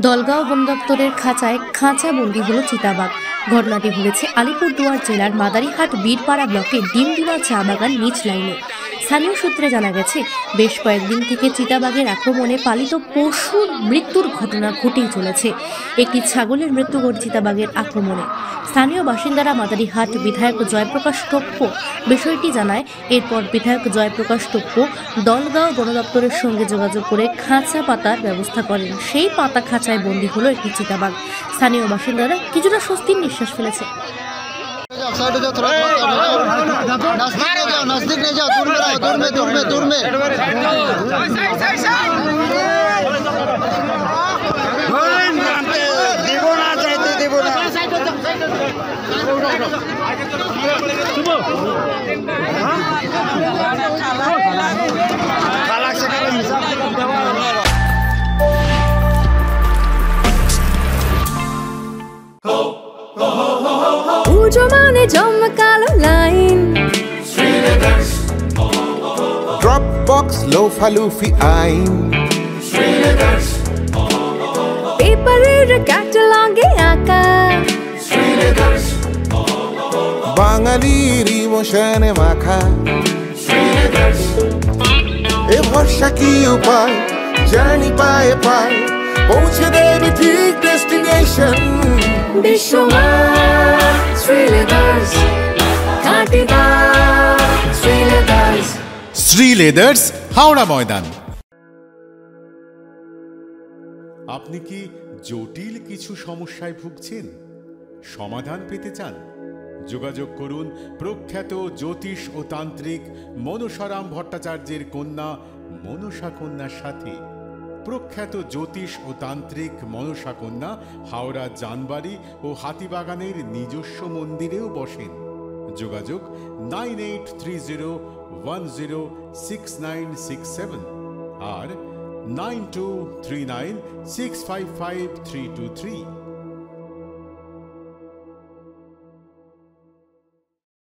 দলগাঁও বন দপ্তরের খাঁচায় বন্দী হলো চিতাবাঘ। ঘটনাটি ঘটেছে আলিপুরদুয়ার জেলার মাদারিহাট বীরপাড়া ব্লকের ডিমডিমা চা বাগান নিচ লাইনে। স্থানীয় সূত্রে জানা গেছে, বেশ কয়েকদিন থেকে চিতাবাঘের আক্রমণে পালিত পশুর মৃত্যুর ঘটনা ঘটেই চলেছে। একটি ছাগলের মৃত্যু ঘটে চিতাবাঘের আক্রমণে। স্থানীয় বাসিন্দারা মাদারিহাট বিধায়ক জয়প্রকাশ টপ্পো বিষয়টি জানায়। এরপর বিধায়ক জয়প্রকাশ টপ্পো দলগাঁও বন দপ্তরের সঙ্গে যোগাযোগ করে খাঁচা পাতার ব্যবস্থা করেন। সেই পাতা খাঁচায় বন্দী হলো একটি চিতাবাঘ। স্থানীয় বাসিন্দারা কিছুটা স্বস্তির নিঃশ্বাস ফেলেছে। মানে জমকালো লাইন, Dropbox লোফালুফি আইন, পেপারের ক্যাটালগে আঁকা, বাঙালির ইমোশনে মাখা। এ ভরসা কি উপায়, জার্নি পায়ে পায় পৌঁছে দেবে ঠিক ডেস্টিনেশন। বিশ্বমান শ্রীলেদার্স, খাঁটিদার শ্রীলেদার্স। শ্রী লেদার্স, হাওড়া ময়দান। আপনি কি জটিল কিছু সমস্যায় ভুগছেন? সমাধান পেতে চান? যোগাযোগ করুন প্রখ্যাত জ্যোতিষ ও তান্ত্রিক মনসারাম ভট্টাচার্যের কন্যা মনসা কন্যার সাথে। প্রখ্যাত জ্যোতিষ ও তান্ত্রিক মনসা কন্যা হাওড়া জানবাড়ি ও হাতিবাগানের নিজস্ব মন্দিরেও বসেন। যোগাযোগ 9830106967 আর 9239655323।